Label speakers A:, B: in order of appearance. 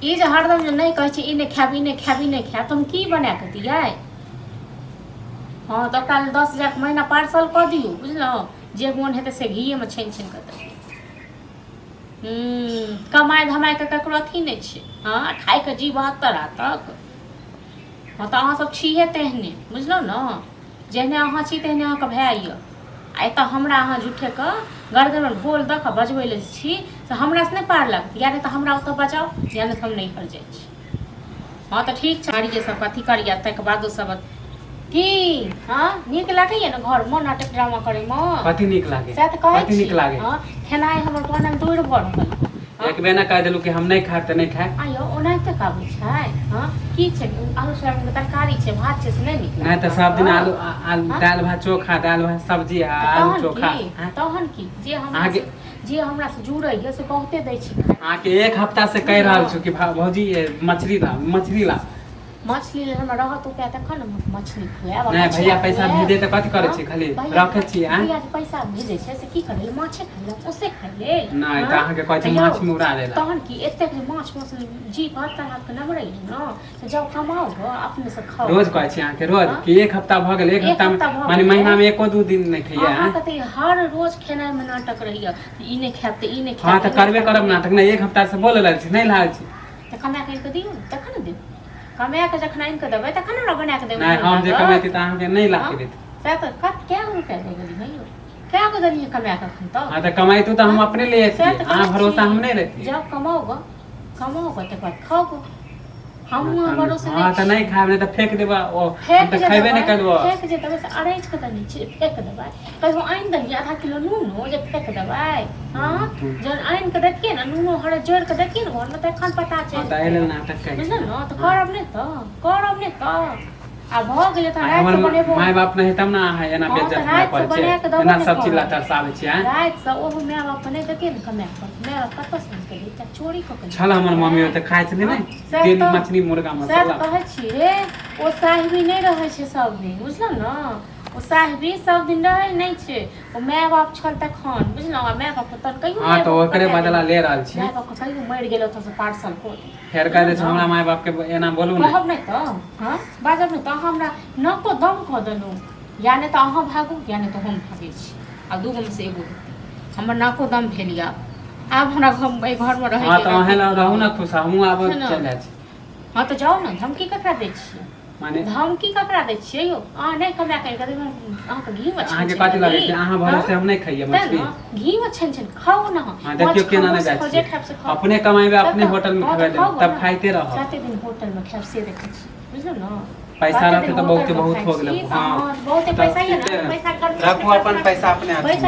A: ई जे हरदम जे नहीं कहै छी ई नहीं खायब ई नहीं खायब ई नहीं खायब तुम की बना के दियै। हाँ तो ओकरा 10,000 के महीना पार्सल कर दियो बुझलहुँ जे मोन हेतै से घी में छानि छानि कऽ दियौ। कमाई धमाई के ककरो अथी नहीं छै। हाँ खाई के जी 72 तक। हाँ तो अहाँ सब छिहे तेहने बुझलहुँ न जेहने अहाँ छी तेहने अहाँके भाय यऽ। आ एतऽ हमरा अहाँ झूठे के गर्दन में ढोल दऽ कऽ बजबै ले छी से हमरा से नहीं पार लगत या नहीं तो हमरा ओतऽ बजाओ या नहीं तो हम नहीं कर जाइ छी। हाँ तो ठीक छै गाड़िए सब अथी करिए तक बादो सब की हाँ नीक लागैए ने घर में नाटक ड्रामा करे में
B: कथी नीक लागे
A: से तऽ कहै
B: कथी
A: छी
B: नीक लागे
A: हाँ खेनाइ हमर बनल दूर भऽ रहल।
B: एक बेर ना कह देलू कि हम नहीं खाएब त नहीं खाएब।
A: आयो ओनाहिते काबू छै। हाँ की छै आलू सोयाबीन के तरकारी छै भात छै से नहीं नीक
B: नहीं तो सब दिन आलू दाल भात चोखा दाल भात सब्जी आलू चोखा
A: तहन की जे हमरा से जुड़ैए से बहुते दै छी।
B: आके एक हफ्ता से कह रहल छु कि भौजी मछली ला
A: मछली ले हमरा रहत उपाय तखन न मछली खुआब।
B: नहीं भैया पैसा भेजे त कथी करे छी खाली रखे छी।
A: भैया पैसा भेजे छै से की करे माछे खाइ ले ओसे खाइ ले
B: नहीं त अहाँ के कहै छी माछ मुरा लेला
A: तहन की एते माछ मछली जी 72 हाथ के नमरै न त जब कमाओ ग अपने से खाओ।
B: रोज कहै छी अहाँ के रोज कि एक हफ्ता भ गेल एक हफ्ता में माने महीना में एको दू दिन नहीं खइया।
A: अहाँ कते हर रोज खेनाइ में नाटक रहैया ई नहीं खायब त ई नहीं खायब।
B: हां त करबे करब नाटक नहीं एक हफ्ता से बोल रहल छी नहीं लागल छी
A: त कमा के दियौ तखन देब कमा के जखन आनि के देबै तखन न बना के देबै।
B: नहीं हम जे कमाती त अहाँ के नहीं ला के देत
A: से त कत क्या रुपया देबै भैया क्या को देलिए कमा के खन त।
B: हां त कमाई तो हम अपने ले आती हां भरोसा हम नहीं लेती
A: जब कमाओगे त बाद खाओगे हम भरोसा
B: हां त नहीं खाएब नहीं त फेंक देबा ओ हम त खइबे नहीं करबो।
A: फेंक जे देबै से अरेंज के त नीचे फेंक देबै कहियो आनि देलिए आधा किलो नून हो जे फेंक देबै। हां जन आनि के देखिए न नूनो हर जोड़ के देखिए न घर में त एखन पता छै
B: त एले नाटक करै
A: बुझल न त करब नहीं त आ भ गेलै त रात से बनेबो
B: माय बाप नहीं तब ना है एना बेइज्जत ना पड़ छै एना सब चीज ला तरसावे छी। हां
A: रात से ओहो माय बाप नहीं देते न कमा कर माय बाप कतऽ से के देता चोरी क के
B: छल हमर मम्मी त खाइ छली नहीं दिन मछली मुर्गा मसाला
A: कहै छी रे ओ साहिबी नहीं रहै छै सब दिन बुझल न ओ साहिबी सब दिन रहै नहीं छै ओ माय बाप छल तखन बुझल न माय बाप त कहियो।
B: हां तो ओकरे बदला ले रहल छी
A: माय बाप कहियो मर गेल त से पार्सल को
B: फेर कह दे हमरा माय बाप के एना बोलू नहीं
A: कहब नहीं त हां बाजब नहीं त हमरा नको दम क देलु या नहीं त अहाँ भागू या नहीं त हम भागै छी आ दूगो में से एगो हमर नाको दम भेलिया आब हमरा घर में रहे।
B: हां त अहे रहू ना खुश हमहू आब चल जाय छी।
A: हां त जाओ ना धमकी ककरा दै छियै
B: माने
A: धमकी ककरा दै छियै यौ अहाँ नहीं कमा के अहाँ के घी में
B: अहाँ के कथि लागे छै अहाँ भरोसे हम नहीं खाइए मछली
A: घी में छन खाओ ना।
B: हां देखियो केना नहीं जाय छी अपने कमाइबे अपने होटल में खबे तब खाइते रहो
A: साते दिन होटल में खाब से देखै छी बुझल न
B: पैसा रखे तो बहुत हो गेल। हां
A: बहुत पैसा है ना पैसा
B: रखो अपन पैसा अपने
A: पैसा